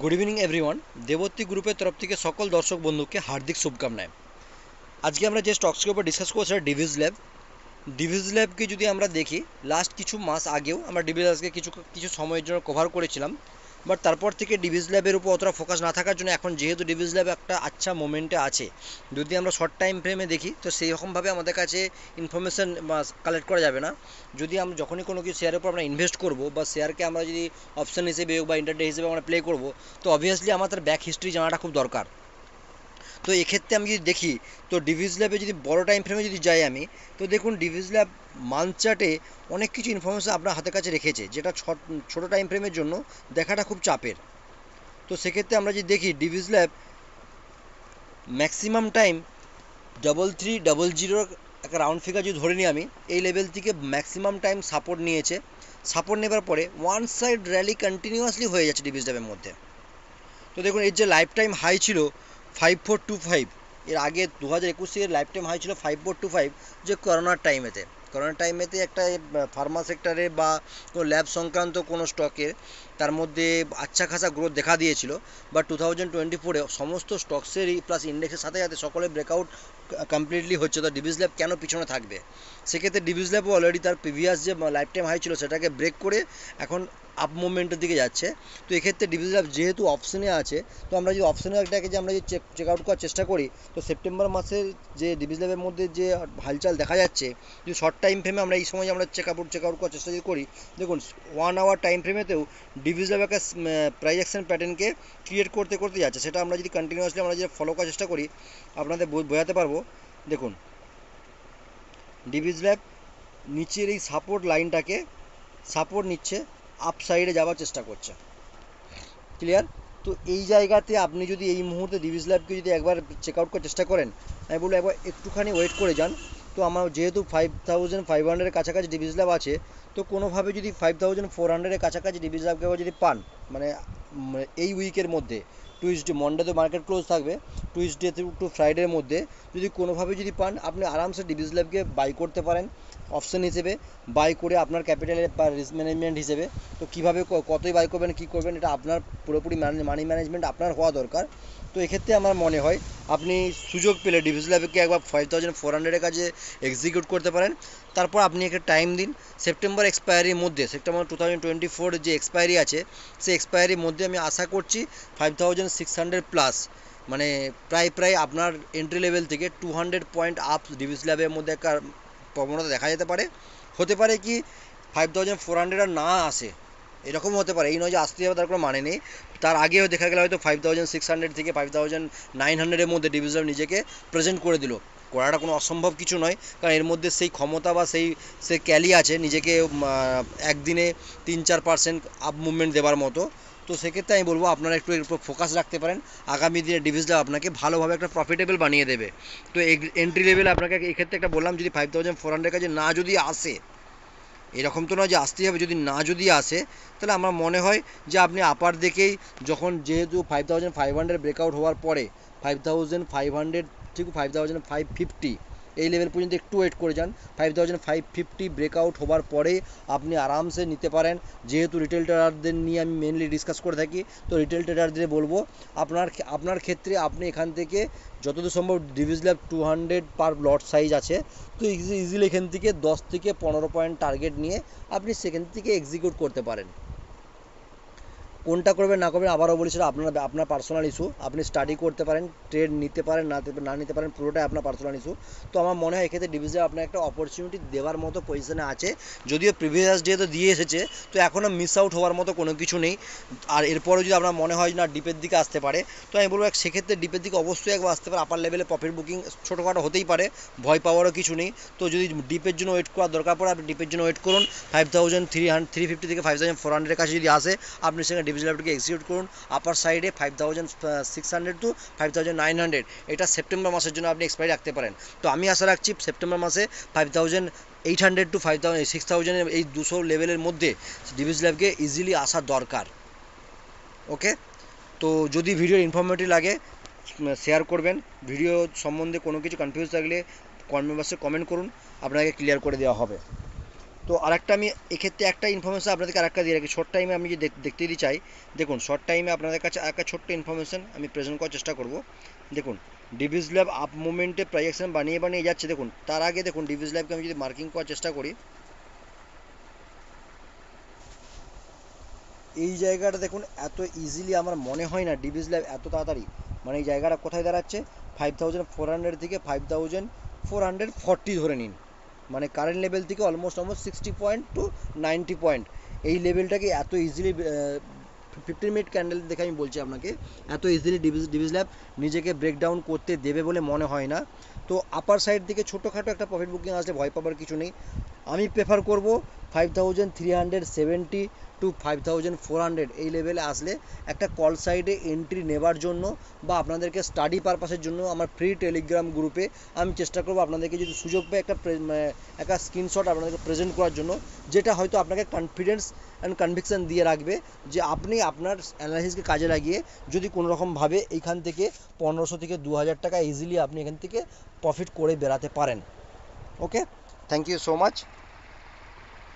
Good evening everyone. Debatri গ্রুপের তরফ থেকে সকল দর্শক বন্ধুকে হার্দিক শুভকামনায়। আজকে আমরা যে স্টকসের উপর ডিসকাস করছি সেটা ডিভিজ ল্যাবকে যদি আমরা দেখি, লাস্ট কিছু মাস আগেও আমরা ডিভিজ ল্যাবকে কিছু কিছু সময়ের জন্য কভার করেছিলাম, বাট তারপর থেকে ডিভিজ ল্যাবের উপর অতটা ফোকাস না থাকার জন্য এখন যেহেতু ডিভিজ ল্যাব একটা আচ্ছা মোমেন্টে আছে, যদি আমরা শর্ট টাইম ফ্রেমে দেখি তো সেই রকমভাবে আমাদের কাছে ইনফরমেশান কালেক্ট করা যাবে না। যদি আমরা যখনই কোনো কিছু শেয়ারের উপর আমরা ইনভেস্ট করব বা শেয়ারকে আমরা যদি অপশান হিসেবে বা ইন্টারডে হিসেবে আমরা প্লে করব, তো অবভিয়াসলি আমাদের ব্যাক হিস্ট্রি জানাটা খুব দরকার। তো এক্ষেত্রে আমি যদি দেখি, তো ডিভিজ ল্যাবে যদি বড় টাইম ফ্রেমে যদি যাই আমি, তো দেখুন ডিভিজ ল্যাব মান্থ চার্টে অনেক কিছু ইনফরমেশান আপনার হাতের কাছে রেখেছে, যেটা ছোটো টাইম ফ্রেমের জন্য দেখাটা খুব চাপের। তো সেক্ষেত্রে আমরা যদি দেখি ডিভিজ ল্যাব ম্যাক্সিমাম টাইম 3300 একটা রাউন্ড ফিগার যদি ধরে নিই আমি, এই লেভেল থেকে ম্যাক্সিমাম টাইম সাপোর্ট নিয়েছে। সাপোর্ট নেবার পরে ওয়ান সাইড র্যালি কন্টিনিউয়াসলি হয়ে যাচ্ছে ডিভিজ ল্যাবের মধ্যে। তো দেখুন এর যে লাইফ টাইম হাই ছিল 5425, এর আগে 2021 লাইফ টাইম হাই ছিল 5425, যে করোনার টাইমেতে একটা ফার্মা সেক্টরে বা কোনো ল্যাব সংক্রান্ত কোনো স্টকের তার মধ্যে আচ্ছা খাসা গ্রোথ দেখা দিয়েছিল। বাট 2024-এ সমস্ত স্টকসেরই প্লাস ইন্ডেক্সের সাথে সাথে সকলে ব্রেকআউট কমপ্লিটলি হচ্ছে। তো ডিভিজ ল্যাব কেন পিছনে থাকবে? সেক্ষেত্রে ডিভিজ ল্যাবও অলরেডি তার প্রিভিয়াস যে লাইফ টাইম হাই ছিল সেটাকে ব্রেক করে এখন আপ মুভমেন্টের দিকে যাচ্ছে। তো এক্ষেত্রে ডিভিজ ল্যাব যেহেতু অপশনে আছে, তো আমরা যদি অপশনেরটাকে যে আমরা যদি চেক আউট করার চেষ্টা করি, তো সেপ্টেম্বর মাসের যে ডিভিজ ল্যাবের মধ্যে যে হালচাল দেখা যাচ্ছে, যদি শর্ট টাইম ফ্রেমে আমরা এই সময় আমরা চেক আউট করার চেষ্টা যদি করি, দেখুন 1 আওয়ার টাইম ফ্রেমেতেও ডিভিজ ল্যাব একটা প্রাইস অ্যাকশন প্যাটার্নকে ক্রিয়েট করতে করতে যাচ্ছে। সেটা আমরা যদি কন্টিনিউয়াসলি আমরা যদি ফলো করার চেষ্টা করি, আপনাদের বোঝাতে পারবো। দেখুন ডিভিজ ল্যাব নিচের এই সাপোর্ট লাইনটাকে সাপোর্ট নিচ্ছে, আপ সাইডে যাওয়ার চেষ্টা করছে। ক্লিয়ার? তো এই জায়গাতে আপনি যদি এই মুহূর্তে ডিভিজ ল্যাবকে যদি একবার চেক আউট করার চেষ্টা করেন, আমি বলবো একবার একটুখানি ওয়েট করে যান। তো আমার যেহেতু 5500-এর কাছাকাছি ডিভিজ ল্যাব আছে, তো কোনোভাবে যদি 5400-এর কাছাকাছি ডিভিজ ল্যাবকে যদি পান, মানে এই উইকের মধ্যে টুইসডে, মন্ডে তো মার্কেট ক্লোজ থাকবে, টুইসডে টু ফ্রাইডের মধ্যে যদি কোনোভাবে যদি পান, আপনি আরামসে ডিভিজ ল্যাবকে বাই করতে পারেন অপশন হিসেবে। বাই করে আপনার ক্যাপিটালের বা রিস্ক ম্যানেজমেন্ট হিসেবে, তো কীভাবে কতই বাই করবেন কী করবেন, এটা আপনার পুরোপুরি মানি ম্যানেজমেন্ট আপনার হওয়া দরকার। তো এক্ষেত্রে আমার মনে হয় আপনি সুযোগ পেলে ডিভিজ ল্যাবকে একবার 5400-এর কাছে এক্সিকিউট করতে পারেন। তারপর আপনি একটা টাইম দিন, সেপ্টেম্বর এক্সপায়ারির মধ্যে, সেপ্টেম্বর 2024 যে এক্সপায়ারি আছে, সেই এক্সপায়ারির মধ্যে আমি আশা করছি 5600 প্লাস, মানে প্রায় আপনার এন্ট্রি লেভেল থেকে 200 পয়েন্ট আপ ডিভিজ ল্যাবের মধ্যে একটা প্রবণতা দেখা যেতে পারে। হতে পারে কি 5400 আর না আসে, এরকমও হতে পারে, এই নয় যে আসতে হবে তার কোনো মানে নেই। তার আগেও দেখা গেলে হয়তো 5600 থেকে 5900-এর মধ্যে ডিভিজ ল্যাব নিজেকে প্রেজেন্ট করে দিল। করাটা কোনো অসম্ভব কিছু নয়, কারণ এর মধ্যে সেই ক্ষমতা বা সে ক্যালি আছে নিজেকে একদিনে 3-4% আপ মুভমেন্ট দেওয়ার মতো। তো সেক্ষেত্রে আমি বলবো আপনারা একটু এর উপর ফোকাস রাখতে পারেন। আগামী দিনে ডিভিজ ল্যাব আপনাকে ভালোভাবে একটা প্রফিটেবল বানিয়ে দেবে। তো এন্ট্রি লেভেল আপনাকে এক্ষেত্রে একটা বললাম, যদি 5400 কাছে না যদি আসে, এরকম তো নয় যে আসতেই হবে, যদি আসে তাহলে আমার মনে হয় যে আপনি আপার দিকেই, যখন যেহেতু 5500 ব্রেকআউট হওয়ার পরে 5500 ঠিক 5550 এই লেভেল পর্যন্ত একটু ওয়েট করে যান। 5550 ব্রেকআউট হওয়ার পরে আপনি আরামসে নিতে পারেন। যেহেতু রিটেল ট্রেডারদের নিয়ে আমি মেনলি ডিসকাস করে থাকি, তো রিটেল ট্রেডারদের বলবো আপনার ক্ষেত্রে আপনি এখান থেকে যতদূর সম্ভব ডিভিজ ল্যাব 200 পার লট সাইজ আছে, তো ইজিলি এখান থেকে 10 থেকে 15 পয়েন্ট টার্গেট নিয়ে আপনি সেখান থেকে এক্সিকিউট করতে পারেন। কোনটা করবেন না করবেন আবারও বলি, সেটা আপনার পার্সোনাল ইস্যু। আপনি স্টাডি করতে পারেন, ট্রেড নিতে পারেন, না নিতে পারেন, পুরোটাই আপনার পার্সোনাল ইস্যু। তো আমার মনে হয় এক্ষেত্রে ডিভিজে আপনার একটা অপরচুনিটি দেওয়ার মতো পজিশনে আছে, যদিও প্রিভিয়াস ডে তো দিয়ে এসেছে, তো এখনও মিস আউট হওয়ার মতো কোনো কিছু নেই। আর এরপরেও যদি আপনার মনে হয় না ডিপের দিকে আসতে পারে, তো আমি বলবো সেক্ষেত্রে ডিপের দিকে অবশ্যই একবার আসতে পারে। আপার লেভেলে প্রফিট বুকিং ছোটোখাটো হতেই পারে, ভয় পাওয়ারও কিছু নেই। তো যদি ডিপের জন্য ওয়েট করার দরকার পড়ে, আপনি ডিপের জন্য ওয়েট করুন। 5350 থেকে 5400-এর কাছে যদি আসে, আপনি সেখানে ডিভিজ ল্যাবটিকে এক্সিকিউট করুন। আপার সাইডে 5600 টু 5900, এটা সেপ্টেম্বর মাসের জন্য আপনি এক্সপায়ারি রাখতে পারেন। তো আমি আশা রাখছি সেপ্টেম্বর মাসে 5800 টু 6000 এই 200 লেভেলের মধ্যে ডিভিজ ল্যাবকে ইজিলি আসা দরকার। ওকে, তো যদি ভিডিও ইনফরমেটিভ লাগে শেয়ার করবেন। ভিডিও সম্বন্ধে কোনো কিছু কনফিউজ থাকলে কমেন্ট বক্সে কমেন্ট করুন, আপনাকে ক্লিয়ার করে দেওয়া হবে। তো আরেকটা আমি এক্ষেত্রে একটা ইনফরমেশন আপনাদেরকে আরেকটা দিয়ে রাখি, শর্ট টাইমে আমি যদি দেখতে দিতে চাই, দেখুন শর্ট টাইমে আপনাদের কাছে একটা ছোট্ট ইনফরমেশন আমি প্রেজেন্ট করার চেষ্টা করব। দেখুন ডিভিস ল্যাব আপ মুভমেন্টে প্রাইস অ্যাকশন বানিয়ে বানিয়ে যাচ্ছে। দেখুন তার আগে দেখুন ডিভিস ল্যাবকে আমি যদি মার্কিং করার চেষ্টা করি, এই জায়গাটা দেখুন এত ইজিলি আমার মনে হয় না ডিভিস ল্যাব এত তাড়াতাড়ি, মানে এই জায়গাটা কোথায় দাঁড়াচ্ছে 5400 থেকে 5440 ধরে নিন, মানে কারেন্ট লেভেল থেকে অলমোস্ট 60 পয়েন্ট টু 90 পয়েন্ট, এই লেভেলটাকে এত ইজিলি 15 মিনিট ক্যান্ডেল দেখে আমি বলছি আপনাকে, এত ইজিলি ডিভিস ল্যাব নিজেকে ব্রেকডাউন করতে দেবে বলে মনে হয় না। তো আপার সাইড থেকে ছোটোখাটো একটা প্রফিট বুকিং আসলে ভয় পাবার কিছু নেই। আমি প্রেফার করব 5370 টু 5400 এই লেভেলে আসলে একটা কল সাইডে এন্ট্রি নেবার জন্য বা আপনাদেরকে স্টাডি পারপাসের জন্য আমার ফ্রি টেলিগ্রাম গ্রুপে আমি চেষ্টা করব আপনাদেরকে যদি সুযোগ পাই একটা স্ক্রিনশট আপনাদেরকে প্রেজেন্ট করার জন্য, যেটা হয়তো আপনাকে কনফিডেন্স অ্যান্ড কনভিকশন দিয়ে রাখবে যে আপনি আপনার অ্যানালাইসিসকে কাজে লাগিয়ে যদি কোনোরকমভাবে এইখান থেকে 1500 থেকে 2000 টাকা ইজিলি আপনি এখান থেকে প্রফিট করে বেরাতে পারেন। ওকে, থ্যাংক ইউ সো মাচ।